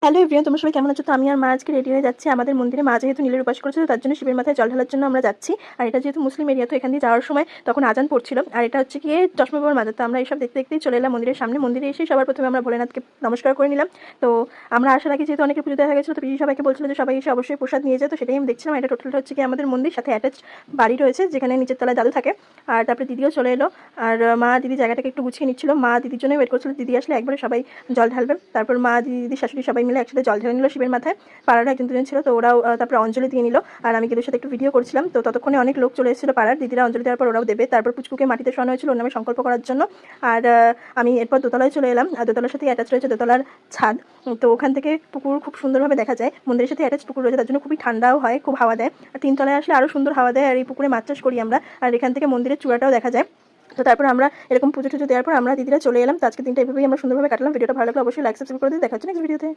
Hello everyone, তোমরা সবাই কেমন আছো? তো আমি আর মা আজকে রেডি হয়ে যাচ্ছি আমাদের মন্দিরে। মা যেহেতু নীলের উপাস করেছে, তার জন্য শিবের মাথায় জল ঢালার জন্য আমরা যাচ্ছি। আর এটা যেহেতু মুসলিম এরিয়া, তো এখান দিয়ে যাওয়ার সময় তখন আজান পড়ছিল। আর এটা হচ্ছে গিয়ে চশমা বাবার মাজার। তো আমরা এইসব দেখতে দেখতেই চলে এলাম মন্দিরের সামনে। মন্দিরে এসে সবার প্রথমে আমরা ভোলেনাথকে নমস্কার করে নিলাম। তো আমরা আসার আগে যেহেতু অনেকের পুজো দেখা গেছিলো, তো পিসি সবাইকে বলছিল যে সবাই এসে অবশ্যই প্রসাদ নিয়ে যায়। তো সেটাই আমি দেখছিলাম। এটা টোটালটা হচ্ছে কি আমাদের মন্দির, সাথে অ্যাটাচ বাড়ি রয়েছে যেখানে নিচের তলায় দাদু থাকে। আর তারপরে দিদিও চলে এলো। আর মা দিদি জায়গাটাকে একটু গুছিয়ে নিচ্ছিল। মা দিদির জন্য ওয়েট করছিল, দিদি আসলে একবারে সবাই জল ঢালবে। তারপর মা দিদি শাশুড়ি সবাই মিলে একসাথে জল ঢেলে নিল শিবের মাথায়। পাড়ার একজন দুজন ছিল, তো ওরাও তারপর অঞ্জলি দিয়ে নিল। আর আমি গেলের সাথে একটু ভিডিও করছিলাম। তো ততক্ষণে অনেক লোক চলে এসেছিল পাড়ার। দিদিরা অঞ্জলি দেওয়ার পর ওরাও দেবে। তারপর পুচকুকে মাটিতে শোয়ানো হয়েছিল ওর নামে সংকল্প করার জন্য। আর আমি এরপর দোতলায় চলে এলাম। আর দোতলার সাথে অ্যাটাচ রয়েছে দোতলার ছাদ। তো ওখান থেকে পুকুর খুব সুন্দরভাবে দেখা যায়। মন্দিরের সাথে অ্যাটাচ পুকুর রয়েছে, তার জন্য খুবই ঠান্ডাও হয়, খুব হাওয়া দেয়। আর তিনতলায় আসলে আরও সুন্দর হাওয়া দেয়। আর এই পুকুরে মাছ চাষ করি আমরা। আর এখান থেকে মন্দিরের চূড়াটাও দেখা যায়। তো তারপর আমরা এরকম পুজো টুজো দেওয়ার পর আমরা দিদিরা চলে এলাম। তো আজকে দিনটা এভাবেই আমরা সুন্দরভাবে কাটলাম। ভিডিওটা ভালো লাগলে অবশ্যই লাইক সাবস্ক্রাইব করে দিন। দেখা হচ্ছে নেক্সট ভিডিওতে।